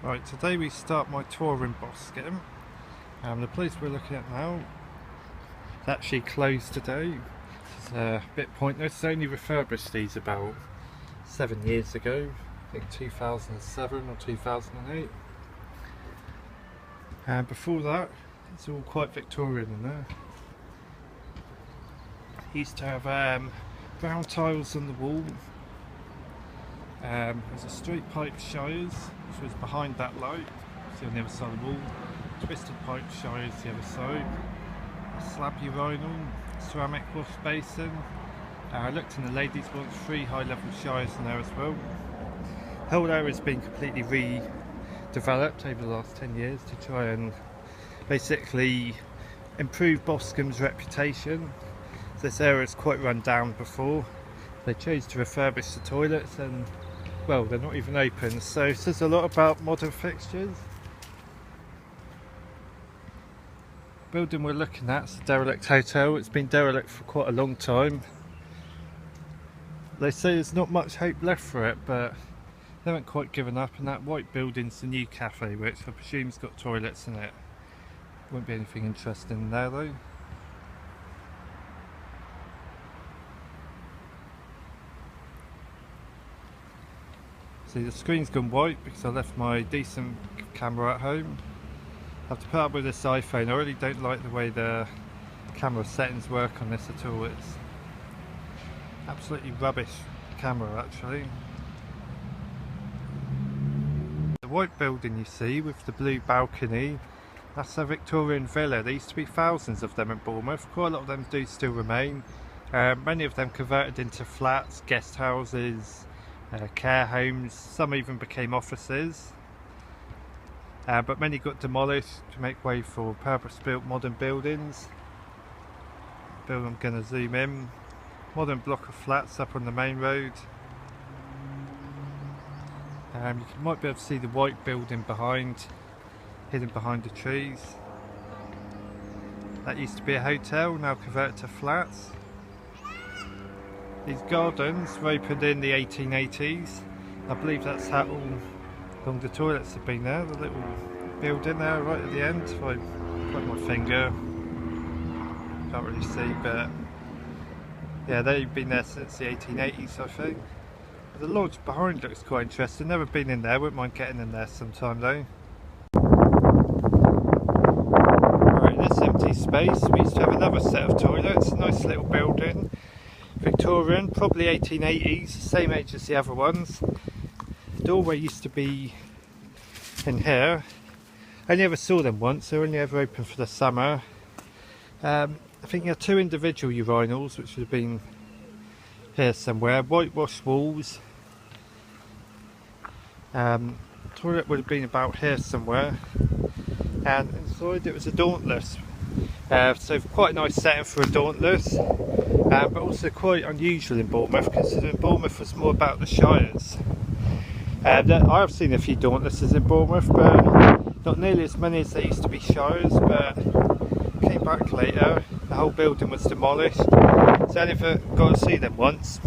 Right, today we start my tour in Boscombe. The place we're looking at now is actually closed today. It's a bit pointless. It's only refurbished these about 7 years ago, I think 2007 or 2008. And before that, it's all quite Victorian in there. It used to have brown tiles on the wall. There's a straight pipe shires, which was behind that light, see on the other side of the wall. Twisted pipe shires the other side. A slab urinal, ceramic wash basin. I looked in the ladies' ones, 3 high-level shires in there as well. The whole area has been completely redeveloped over the last 10 years to try and basically improve Boscombe's reputation. This area is quite run down before. They chose to refurbish the toilets and, well, they're not even open, so it says a lot about modern fixtures. The building we're looking at is a derelict hotel. It's been derelict for quite a long time. They say there's not much hope left for it, but they haven't quite given up, and that white building's the new cafe, which I presume's got toilets in it. Won't be anything interesting in there though. See, the screen's gone white because I left my decent camera at home. I have to put up with this iPhone. I really don't like the way the camera settings work on this at all. It's absolutely rubbish camera actually. The white building you see with the blue balcony, that's a Victorian villa. There used to be thousands of them in Bournemouth. Quite a lot of them do still remain. Many of them converted into flats, guest houses, care homes, some even became offices, but many got demolished to make way for purpose-built modern buildings. I'm going to zoom in. Modern block of flats up on the main road. You might be able to see the white building behind, hidden behind the trees. That used to be a hotel, now converted to flats. These gardens were opened in the 1880s. I believe that's how long the toilets have been there. The little building there right at the end. If I put my finger, can't really see, but yeah, they've been there since the 1880s I think. The lodge behind looks quite interesting. Never been in there, wouldn't mind getting in there sometime though. Right, in this empty space we used to have another set of toilets. Nice little building. Victorian, probably 1880s, same age as the other ones. The doorway used to be in here. I only ever saw them once, they were only ever open for the summer. I think you had 2 individual urinals, which would have been here somewhere. Whitewashed walls. Toilet would have been about here somewhere. And inside it was a dauntless. So quite a nice setting for a dauntless. But also quite unusual in Bournemouth, considering Bournemouth was more about the shires. I have seen a few dauntlesses in Bournemouth, but not nearly as many as there used to be shires. But came back later, the whole building was demolished, so I never got to see them once.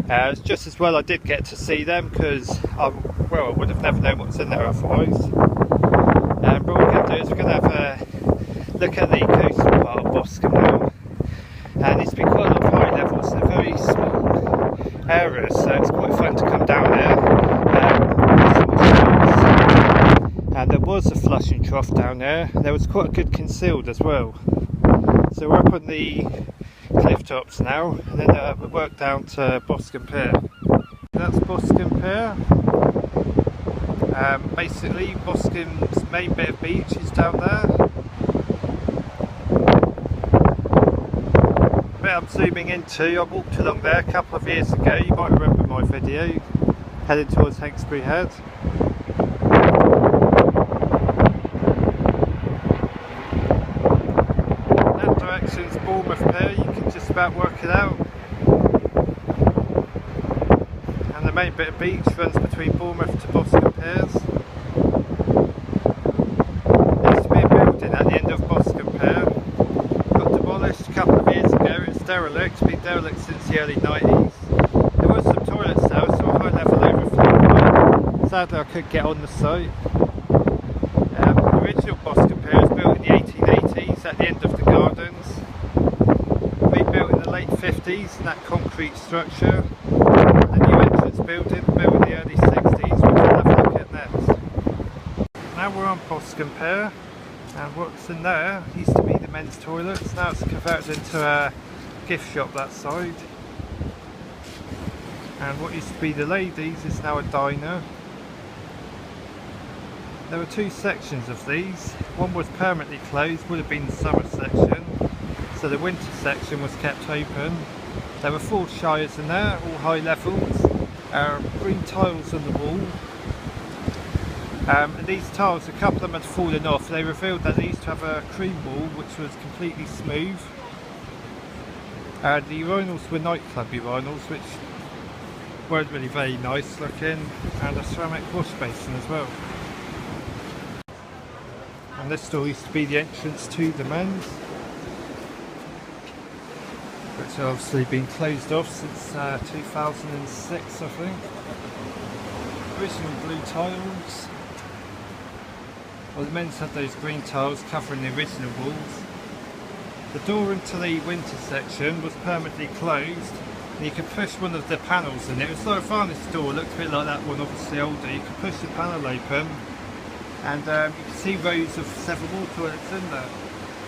It's just as well I did get to see them, because I would have never known what's in there otherwise. But what we're going to do is we're going to have a look at the coastal part of Boscombe now. And it's been quite a lot of high levels in a very small area, so it's quite fun to come down here. And there was a flushing trough down there, and there was quite a good concealed as well. So we're up on the cliff tops now, and then we work down to Boscombe Pier. That's Boscombe Pier. Basically Boscombe's main bit of beach is down there. I'm zooming into, I walked along there a couple of years ago, you might remember my video, heading towards Hawkesbury Head. That direction's Bournemouth Pier, you can just about work it out. And the main bit of beach runs between Bournemouth to Boscombe Piers. There used to be a building at the end of Boscombe Pier. Got demolished a couple of years ago. It's derelict, it's been derelict since the early 90s. There were some toilets there, so a high level overflow point. So sadly I couldn't get on the site. The original Boscombe was built in the 1880s at the end of the gardens. Rebuilt in the late 50s in that concrete structure. The new entrance building built in the early 60s, which we'll have a look at next. Now we're on Boscombe Pier, and what's in there used to be the men's toilets. Now it's converted into a gift shop that side. And what used to be the ladies is now a diner. There were two sections of these. One was permanently closed, would have been the summer section, so the winter section was kept open. There were 4 shires in there, all high levels, green tiles on the wall. And these tiles, a couple of them had fallen off. They revealed that they used to have a cream wall which was completely smooth. The urinals were nightclub urinals, which weren't really very nice looking, and a ceramic wash basin as well. And this door used to be the entrance to the men's, which has obviously been closed off since 2006, I think. Original blue tiles. Well, the men's had those green tiles covering the original walls. The door into the winter section was permanently closed, and you could push one of the panels in it. It was like a varnish door, looked a bit like that one, obviously older. You could push the panel open, and you could see rows of several wall toilets in there.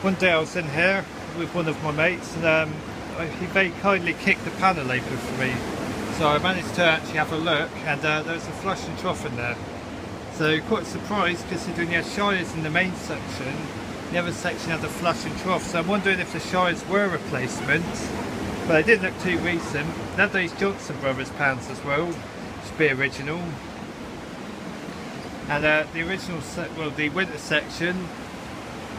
One day I was in here with one of my mates, and he very kindly kicked the panel open for me. So I managed to actually have a look, and there was a flush and trough in there. So quite surprised, considering you had shires in the main section, the other section had a flush and trough. So I'm wondering if the shires were replacements, but they didn't look too recent. They had those Johnson Brothers pans as well, which would be original. And the original, the winter section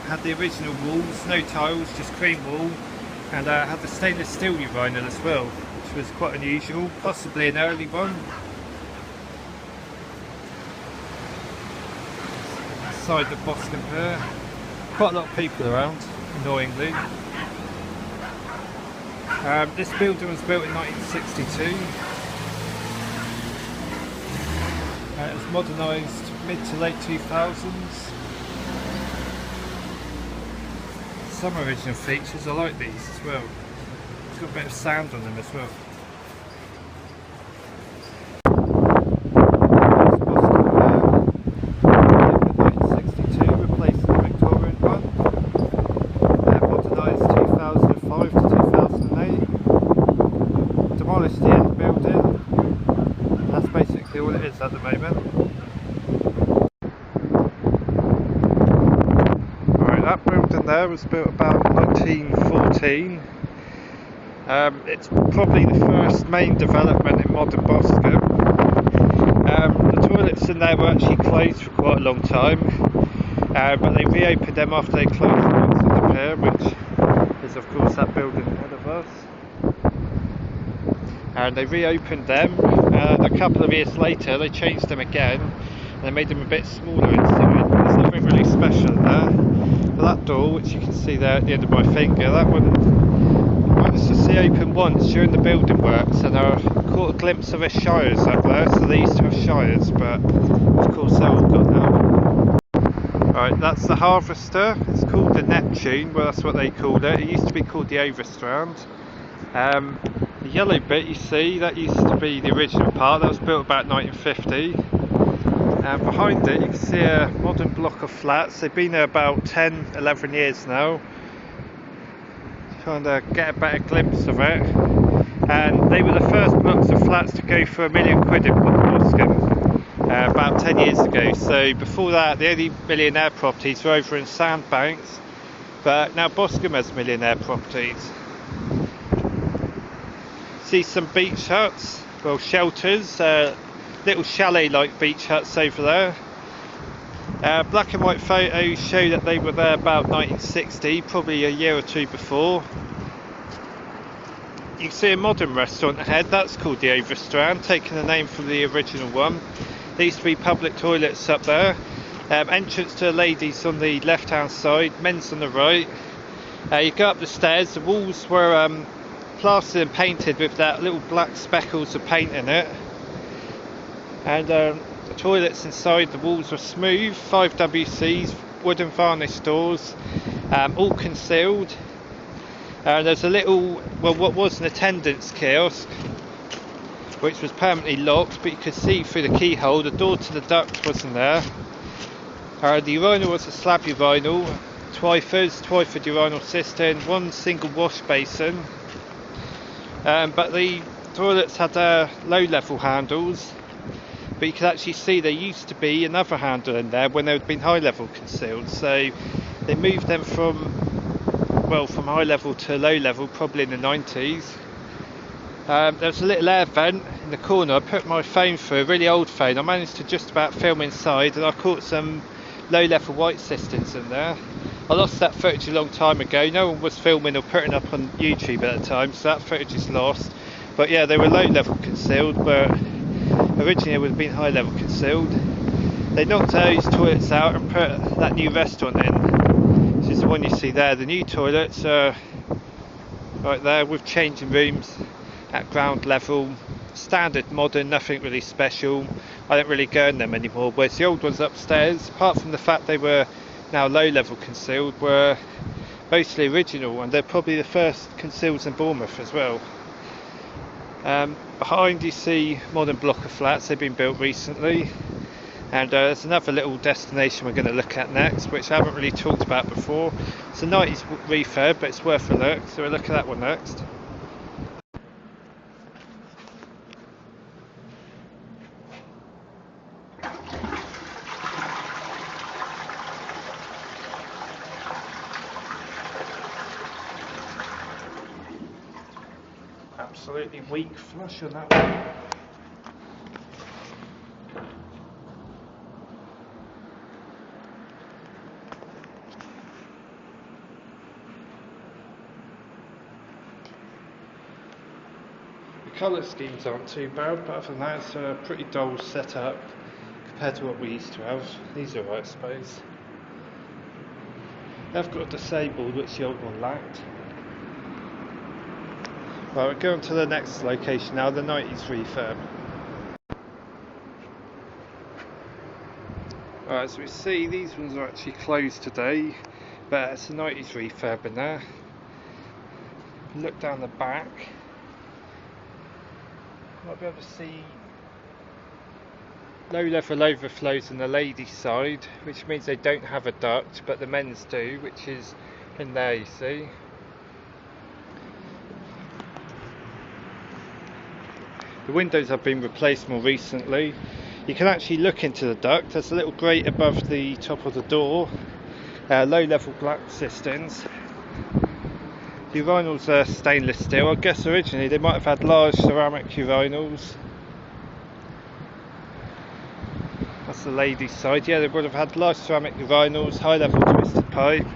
had the original walls, no tiles, just cream wall, and had the stainless steel urinal as well, which was quite unusual, possibly an early one. Inside the Boscombe Pier, quite a lot of people around, annoyingly. This building was built in 1962. It was modernised mid to late 2000s. Some original features, I like these as well. It's got a bit of sound on them as well. At the moment. Right, that building there was built about 1914. It's probably the first main development in modern Boscombe. The toilets in there were actually closed for quite a long time, but they reopened them after they closed the ones on the pier, which is of course that building ahead of us. And they reopened them. A couple of years later they changed them again, and they made them a bit smaller inside. There's nothing really special in there. But that door, which you can see there at the end of my finger, that one I managed to see open once during the building works, and I caught a glimpse of a shires up there. So they used to have shires, but of course they're all gone now. Right, that's the harvester. It's called the Neptune, well that's what they called it. It used to be called the Overstrand. The yellow bit you see, that used to be the original part. That was built about 1950. And behind it you can see a modern block of flats. They've been there about 10, 11 years now. Kind of get a better glimpse of it. And they were the first blocks of flats to go for £1 million in Boscombe about 10 years ago. So before that the only millionaire properties were over in Sandbanks, but now Boscombe has millionaire properties. See some beach huts, well shelters, little chalet like beach huts over there. Black and white photos show that they were there about 1960, probably a year or two before. You can see a modern restaurant ahead, that's called the Overstrand, taking the name from the original one. There used to be public toilets up there. Entrance to the ladies on the left hand side, men's on the right. You go up the stairs, the walls were plastered and painted with that little black speckles of paint in it. And The toilets inside, the walls were smooth, 5WCs, wooden varnish doors, all concealed. There's a little, well, what was an attendance kiosk, which was permanently locked, but you could see through the keyhole. The door to the duct wasn't there. The urinal was a slab urinal, Twyford urinal cistern, one single wash basin, but the toilets had low level handles, but you could actually see there used to be another handle in there when they had been high level concealed, so they moved them from high level to low level probably in the 90s. There was a little air vent in the corner. I put my phone through, a really old phone. I managed to just about film inside, and I caught some low level white cisterns in there. I lost that footage a long time ago. No one was filming or putting up on YouTube at the time, so that footage is lost. But yeah, they were low level concealed, but originally it would have been high level concealed. They knocked those toilets out and put that new restaurant in, which is the one you see there. The new toilets are right there with changing rooms at ground level, standard modern, nothing really special. I don't really go in them anymore, whereas the old ones upstairs, apart from the fact they were now low level concealed, were mostly original, and they're probably the first concealed in Bournemouth as well. Behind you see modern block of flats. They've been built recently, and there's another little destination we're going to look at next, which I haven't really talked about before. It's a 90s refurb, but it's worth a look, so we'll look at that one next. Absolutely weak flush on that one. The colour schemes aren't too bad, but other than that it's a pretty dull setup compared to what we used to have. These are right, I suppose. They've got a disabled, which the old one lacked. Right, we're going to the next location now, the 90s refurb. Alright, so we see these ones are actually closed today, but it's a 90s refurb in there. Look down the back. Might be able to see low level overflows on the ladies' side, which means they don't have a duct, but the men's do, which is in there, you see. The windows have been replaced more recently. You can actually look into the duct. There's a little grate above the top of the door. Low level black cisterns. The urinals are stainless steel. I guess originally they might have had large ceramic urinals. That's the ladies' side. Yeah, they would have had large ceramic urinals, high level twisted pipe.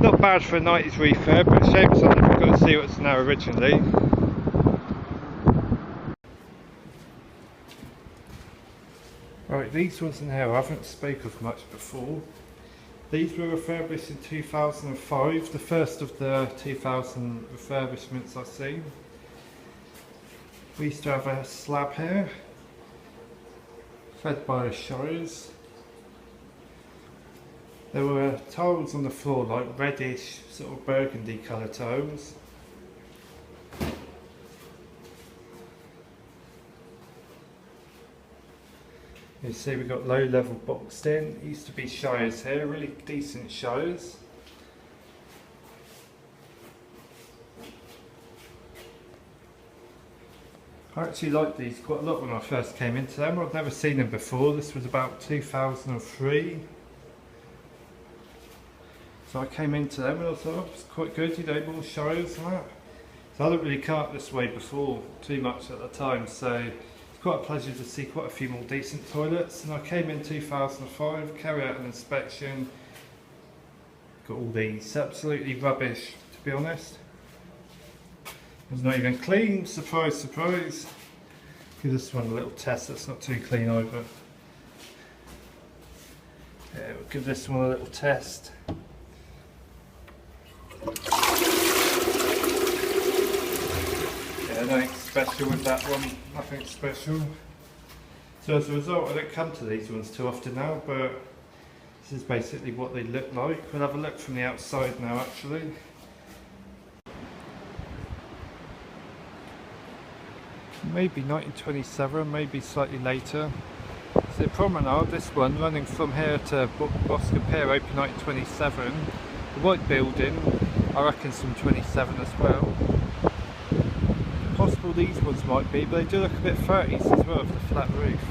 Not bad for a 90s refurb, but shame it's on. We've got to see what's now originally. Right, these ones in here I haven't spoke of much before. These were refurbished in 2005, the first of the 2000 refurbishments I've seen. We used to have a slab here, fed by the shires. There were tiles on the floor, like reddish, sort of burgundy colour tiles. You see we've got low level boxed in. It used to be shires here, really decent shires. I actually liked these quite a lot when I first came into them. I've never seen them before. This was about 2003. So I came into them and I thought, oh, it's quite good, you know, more shires and that. So I didn't really come up this way before too much at the time, so it's quite a pleasure to see quite a few more decent toilets. And I came in 2005, carried out an inspection, got all these, absolutely rubbish to be honest. It's not even clean, surprise, surprise. Give this one a little test, that's not too clean either. Yeah, we'll give this one a little test. Yeah, nothing special with that one, nothing special. So as a result, I don't come to these ones too often now, but this is basically what they look like. We'll have a look from the outside now actually. Maybe 1927, maybe slightly later. So the promenade, this one running from here to Boscombe Pier, opened 1927. The white building, I reckon some 27 as well. Possible these ones might be, but they do look a bit 30s as well with the flat roof.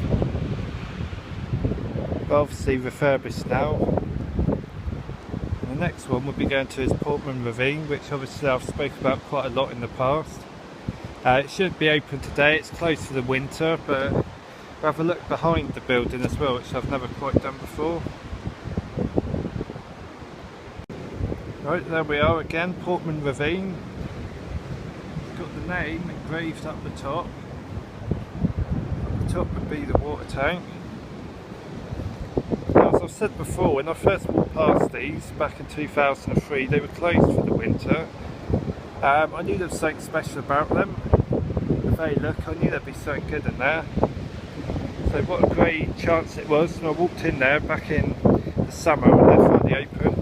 But obviously refurbished now. And the next one we'll be going to is Portman Ravine, which obviously I've spoken about quite a lot in the past. It shouldn't be open today, it's closed for the winter, but we'll have a look behind the building as well, which I've never quite done before. Right, there we are again, Portman Ravine. It's got the name engraved up the top. Up the top would be the water tank. Now, as I've said before, when I first walked past these back in 2003, they were closed for the winter. I knew there was something special about them. The very look, I knew there'd be something good in there. So what a great chance it was when I walked in there back in the summer when they're finally open.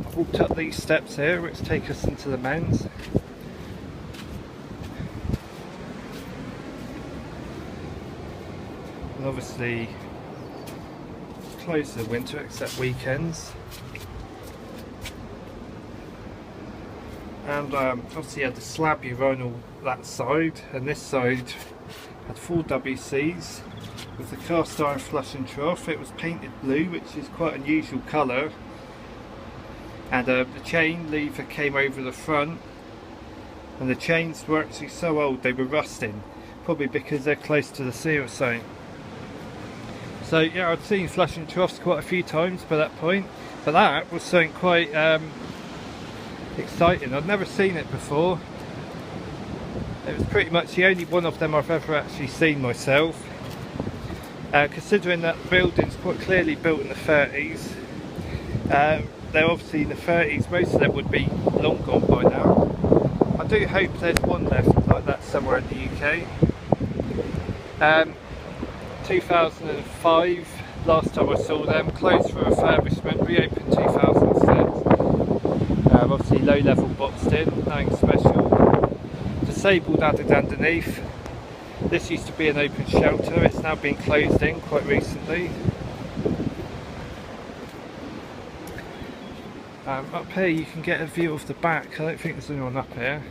I walked up these steps here which take us into the men's. And obviously it's closed for the winter except weekends. And obviously you had the slab you run all that side, and this side had 4 WCs with the cast iron flush and trough. It was painted blue, which is quite an unusual colour, and the chain lever came over the front, and the chains were actually so old they were rusting, probably because they're close to the sea or something. So yeah, I'd seen flush and troughs quite a few times by that point, but that was something quite exciting. I'd never seen it before. It was pretty much the only one of them I've ever actually seen myself. Considering that the building's quite clearly built in the 30s. They're obviously in the 30s, most of them would be long gone by now. I do hope there's one left like that somewhere in the UK. 2005, last time I saw them, closed for refurbishment, reopened 2006. Obviously low level boxed in, nothing special. Disabled added underneath. This used to be an open shelter, it's now been closed in quite recently. Up here you can get a view of the back. I don't think there's anyone up here.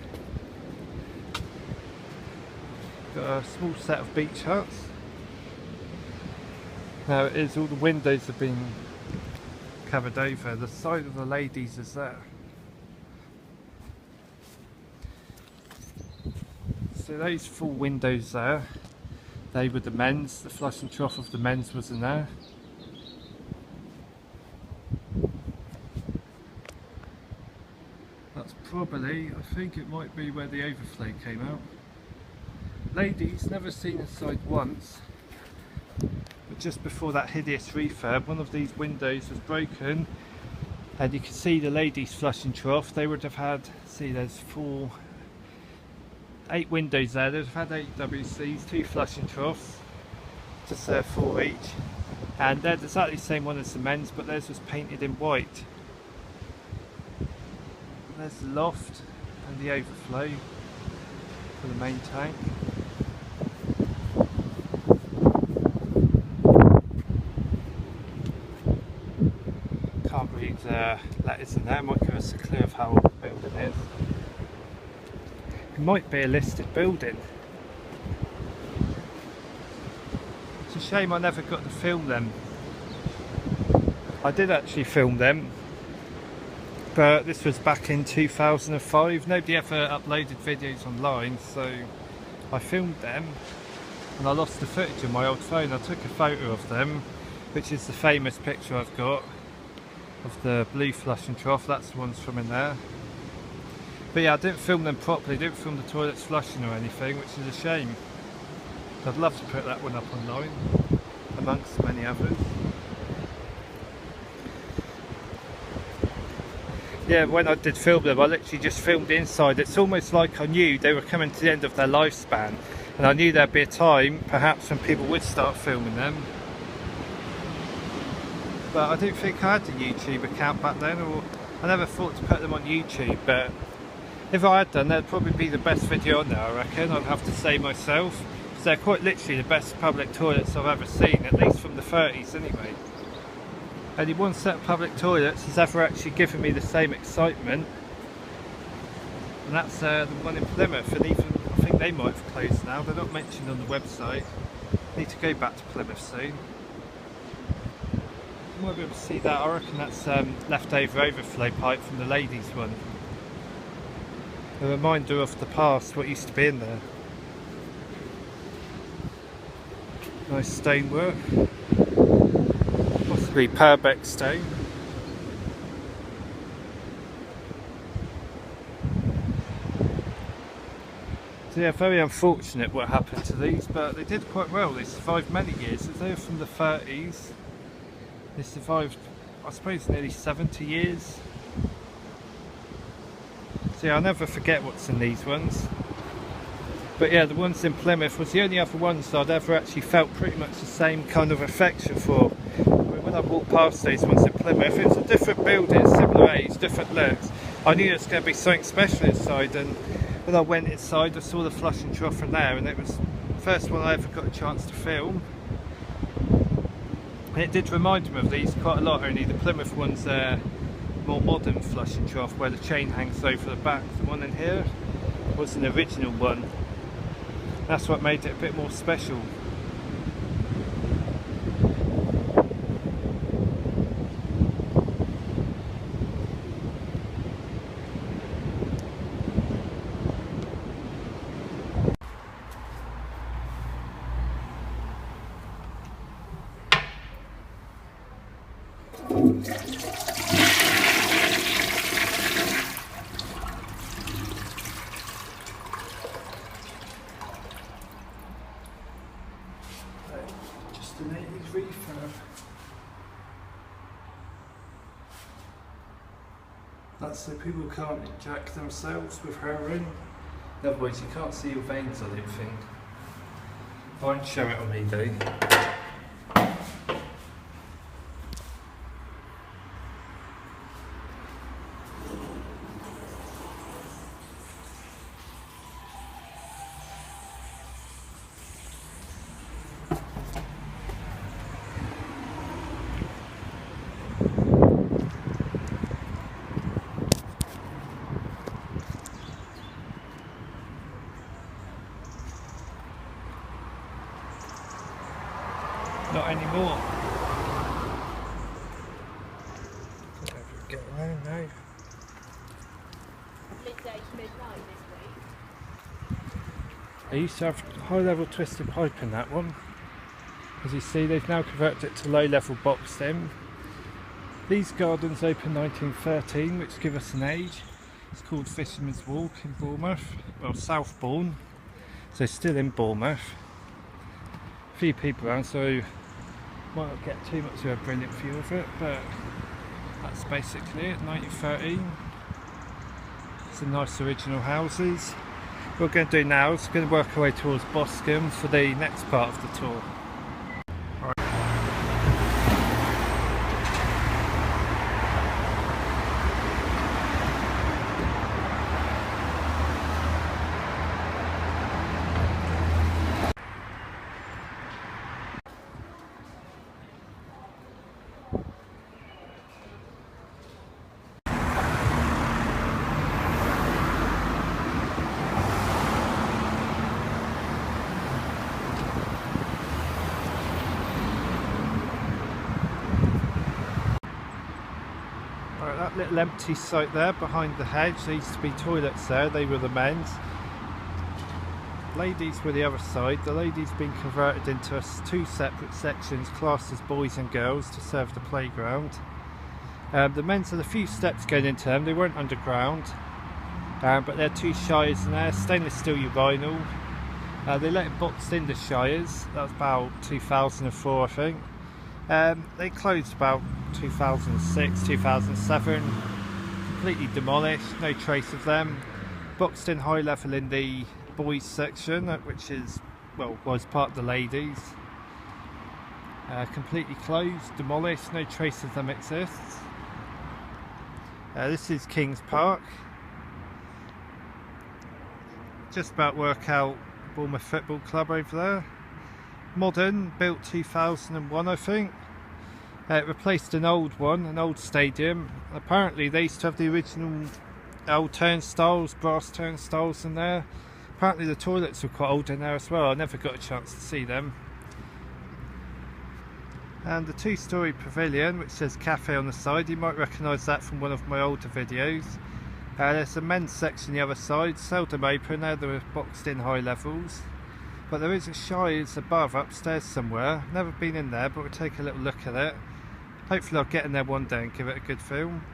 Got a small set of beach huts. Now it is, all the windows have been covered over. The side of the ladies is there. So those 4 windows there, they were the men's. The flush and trough of the men's was in there. That's probably, I think it might be where the overflow came out. Ladies, never seen inside once, but just before that hideous refurb, one of these windows was broken, and you can see the ladies' flush and trough. They would have had, see, there's 8 windows there. They'd have had 8 WCs, 2 flush and troughs, just 4 each, and they're exactly the same one as the men's, but theirs was painted in white. There's the loft and the overflow for the main tank. Can't read letters in there, might give us a clue of how old the building is. It might be a listed building. It's a shame I never got to film them. I did actually film them, but this was back in 2005. Nobody ever uploaded videos online, so I filmed them and I lost the footage on my old phone. I took a photo of them, which is the famous picture I've got of the blue flush and trough. That's the ones from in there. But yeah, I didn't film them properly, didn't film the toilets flushing or anything, which is a shame. I'd love to put that one up online, amongst many others. Yeah, when I did film them, I literally just filmed inside. It's almost like I knew they were coming to the end of their lifespan, and I knew there'd be a time perhaps when people would start filming them, but I didn't think I had a YouTube account back then, or I never thought to put them on YouTube. But if I had done, that'd probably be the best video on there, I reckon. I'd have to say myself, because they're quite literally the best public toilets I've ever seen, at least from the 30s anyway. Only one set of public toilets has ever actually given me the same excitement, and that's the one in Plymouth. And even I think they might have closed now, they're not mentioned on the website. Need to go back to Plymouth soon. You might be able to see that. I reckon that's leftover overflow pipe from the ladies' one. A reminder of the past, what used to be in there. Nice stonework. Possibly Purbeck stone. So yeah, very unfortunate what happened to these, but they did quite well. They survived many years. They were from the 30s. They survived, I suppose, nearly 70 years. So yeah, I'll never forget what's in these ones. But yeah, the ones in Plymouth was the only other ones that I'd ever actually felt pretty much the same kind of affection for. When I walked past these ones in Plymouth, it was a different building, similar age, different looks. I knew there was going to be something special inside, and when I went inside I saw the flush and trough from there, and it was the first one I ever got a chance to film. And it did remind me of these quite a lot, only the Plymouth one's more modern flush and trough, where the chain hangs over the back. The one in here was an original one. That's what made it a bit more special. Just an 80s refurb. That's so people can't inject themselves with heroin. Otherwise you can't see your veins, I don't think. I won't show it on me though. Not anymore. Get around now. I used to have high level twisted pipe in that one. As you see, they've now converted it to low level boxed in. These gardens opened 1913, which give us an age. It's called Fisherman's Walk in Bournemouth, well, Southbourne, so still in Bournemouth. A few people around, so might not get too much of a brilliant view of it, but that's basically it. 1913. Some nice original houses. What we're going to do now is we're going to work our way towards Boscombe for the next part of the tour. That little empty site there behind the hedge, there used to be toilets there, they were the men's. Ladies were the other side. The ladies been converted into two separate sections classed as boys and girls to serve the playground. The men's had a few steps going into them, they weren't underground, but they're two shires in there, stainless steel urinal. They let it boxed in the shires, that was about 2004 I think. They closed about 2006, 2007, completely demolished, no trace of them. Boxed in high level in the boys section, which is, well, was part of the ladies. Completely closed, demolished, no trace of them exists. This is King's Park. Just about work out Bournemouth Football Club over there. Modern, built 2001 I think. It replaced an old one, an old stadium. Apparently they used to have the original old turnstiles, brass turnstiles in there. Apparently the toilets were quite old in there as well. I never got a chance to see them. And the two-storey pavilion which says cafe on the side, you might recognise that from one of my older videos. There's a men's section the other side, seldom open, now they're boxed in high levels. But there is a Shires above, upstairs somewhere. Never been in there, but we'll take a little look at it. Hopefully I'll get in there one day and give it a good film.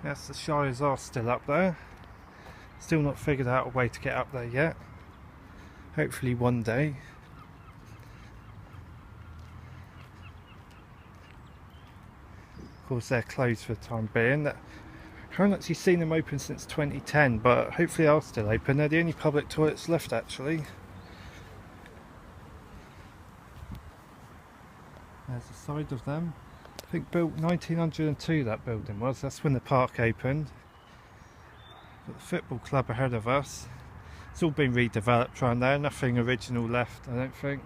Yes, the Shires are still up there. Still not figured out a way to get up there yet. Hopefully one day. Of course they're closed for the time being. I haven't actually seen them open since 2010, but hopefully they are still open. They're the only public toilets left actually. There's the side of them. I think built 1902 that building was, that's when the park opened. Got the football club ahead of us. It's all been redeveloped around there, nothing original left I don't think.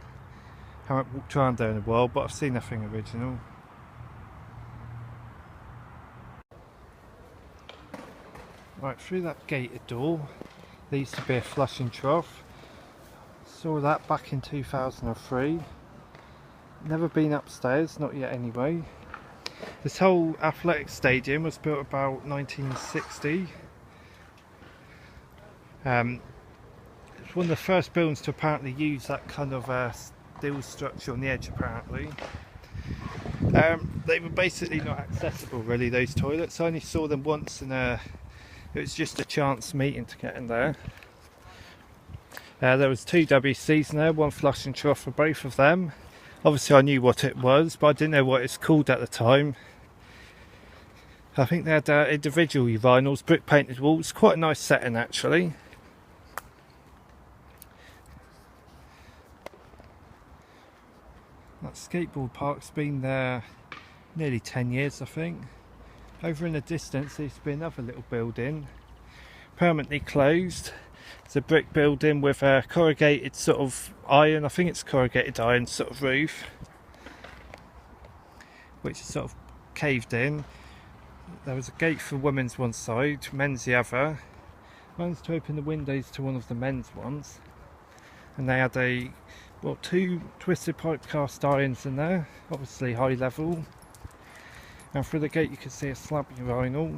Haven't walked around there in a while, but I've seen nothing original. Right, through that gated door, there used to be a flushing trough. Saw that back in 2003. Never been upstairs, not yet anyway. This whole athletic stadium was built about 1960. It's one of the first buildings to apparently use that kind of steel structure on the edge apparently. They were basically not accessible really, those toilets. I only saw them once in it was just a chance meeting to get in there. There was two WCs in there, one flush and trough for both of them. Obviously I knew what it was, but I didn't know what it's called at the time. I think they had individual urinals, brick painted walls, quite a nice setting actually. That skateboard park's been there nearly 10 years I think. Over in the distance there used to be another little building, permanently closed. It's a brick building with a corrugated sort of iron, I think it's corrugated iron sort of roof, which is sort of caved in. There was a gate for women's one side, men's the other. Managed to open the windows to one of the men's ones, and they had two twisted pipe cast irons in there, obviously high level. And through the gate you can see a slab urinal.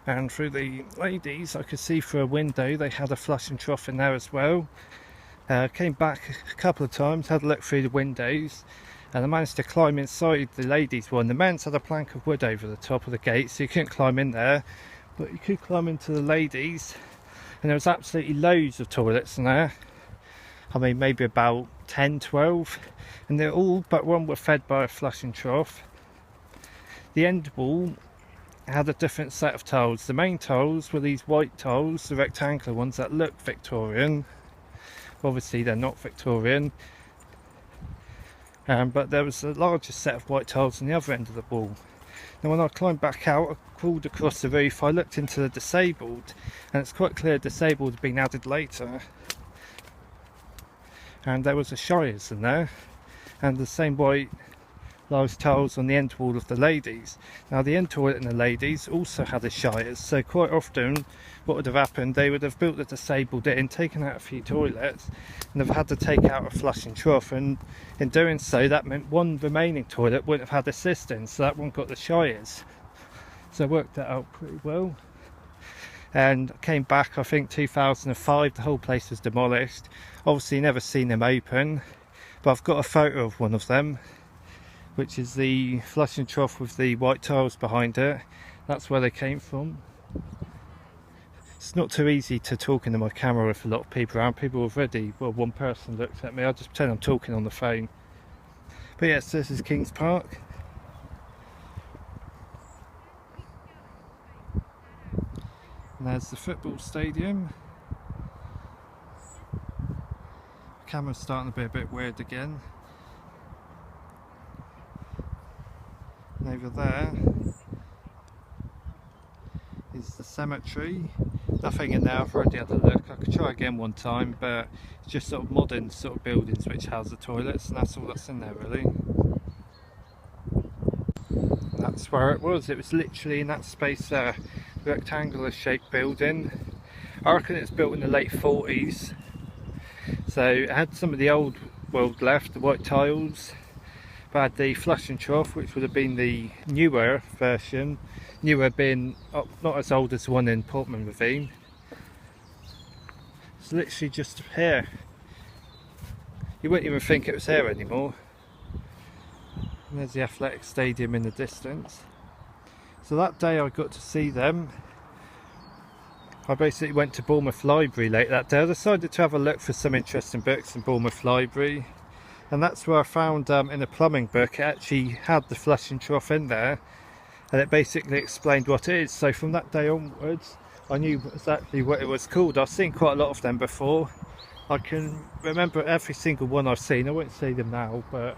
And through the ladies I could see through a window they had a flush and trough in there as well. Came back a couple of times, had a look through the windows, and I managed to climb inside the ladies one. The men's had a plank of wood over the top of the gate so you couldn't climb in there, but you could climb into the ladies, and there was absolutely loads of toilets in there. I mean maybe about 10, 12, and they're all but one were fed by a flush and trough. The end wall had a different set of tiles. The main tiles were these white tiles, the rectangular ones that look Victorian. Obviously they're not Victorian, but there was a larger set of white tiles on the other end of the wall. Now when I climbed back out, I crawled across the roof, I looked into the disabled, and it's quite clear disabled had been added later. And there was a Shires in there, and the same white large tiles on the end wall of the ladies. Now the end toilet in the ladies also had a Shires, so quite often what would have happened, they would have built the disabled in, taken out a few toilets, and have had to take out a flush and trough, and in doing so that meant one remaining toilet wouldn't have had a cistern, so that one got the Shires. So I worked that out pretty well. And came back, I think 2005, the whole place was demolished. Obviously never seen them open, but I've got a photo of one of them, which is the flush and trough with the white tiles behind it. That's where they came from. It's not too easy to talk into my camera with a lot of people around. People already, well, one person looked at me, I just pretend I'm talking on the phone. But yes, this is Kings Park. And there's the football stadium. The camera's starting to be a bit weird again. And over there is the cemetery. Nothing in there, I've already had a look. I could try again one time, but it's just sort of modern sort of buildings which house the toilets, and that's all that's in there really. And that's where it was literally in that space there, rectangular shaped building. I reckon it's built in the late 40s, so it had some of the old world left, the white tiles, but had the flush and trough, which would have been the newer version, newer being not as old as the one in Portman Ravine. It's literally just here. You wouldn't even think it was here anymore. And there's the athletic stadium in the distance. So that day I got to see them. I basically went to Bournemouth Library late that day. I decided to have a look for some interesting books in Bournemouth Library, and that's where I found in a plumbing book it actually had the flush and trough in there, and it basically explained what it is. So from that day onwards I knew exactly what it was called. I've seen quite a lot of them before. I can remember every single one I've seen. I won't say them now, but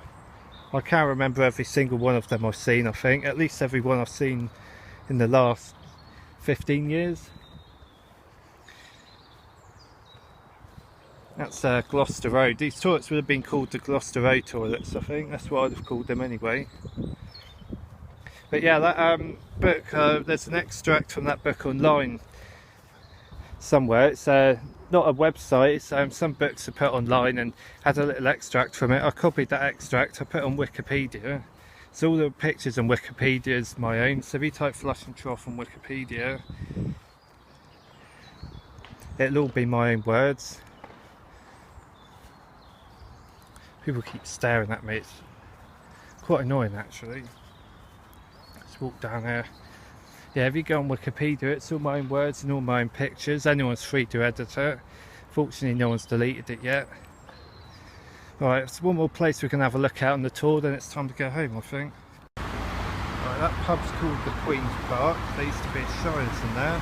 I can remember every single one of them I've seen. I think at least every one I've seen in the last 15 years. That's Gloucester Road. These toilets would have been called the Gloucester Road toilets, I think. That's what I'd have called them anyway. But yeah, that book, there's an extract from that book online somewhere. It's not a website, it's, some books are put online, and had a little extract from it. I copied that extract, I put it on Wikipedia. So all the pictures on Wikipedia is my own. So if you type flush and trough on Wikipedia, it'll all be my own words. People keep staring at me, it's quite annoying actually. Let's walk down here. Yeah, if you go on Wikipedia, it's all my own words and all my own pictures. Anyone's free to edit it. Fortunately no one's deleted it yet. Alright, it's one more place we can have a look at on the tour, then it's time to go home I think. Right, that pub's called the Queen's Park. There used to be a Shires in there.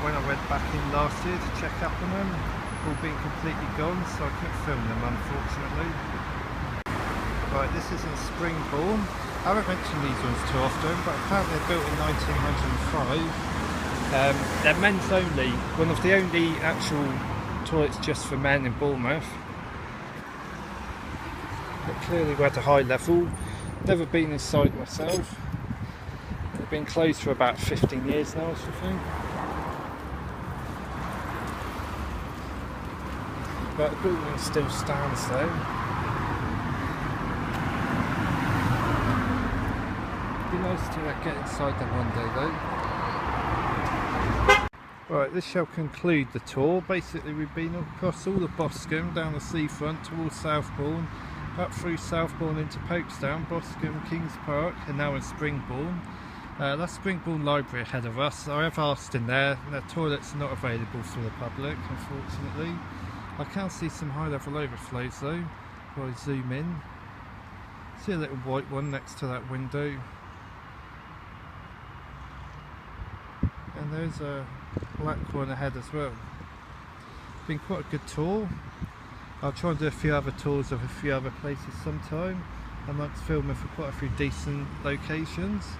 When I went back in last year to check up on them, all been completely gone, so I couldn't film them unfortunately. Right, this is in Springbourne. I haven't mentioned these ones too often, but apparently they're built in 1905. They're men's only, one of the only actual toilets just for men in Bournemouth. But clearly we're at a high level. Never been inside myself. They've been closed for about 15 years now, I think. But the building still stands though. It'd be nice to get inside them one day though. Right, this shall conclude the tour. Basically we've been across all of Boscombe, down the seafront towards Southbourne, up through Southbourne into Pokesdown, Boscombe, Kings Park, and now in Springbourne. That's Springbourne Library ahead of us. I have asked in there, and the toilets are not available for the public unfortunately. I can see some high level overflows though, if I zoom in. See a little white one next to that window. And there's a black one ahead as well. Been quite a good tour. I'll try and do a few other tours of a few other places sometime. I might film for quite a few decent locations.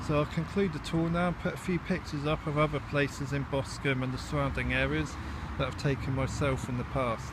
So I'll conclude the tour now and put a few pictures up of other places in Boscombe and the surrounding areas that I've taken myself in the past.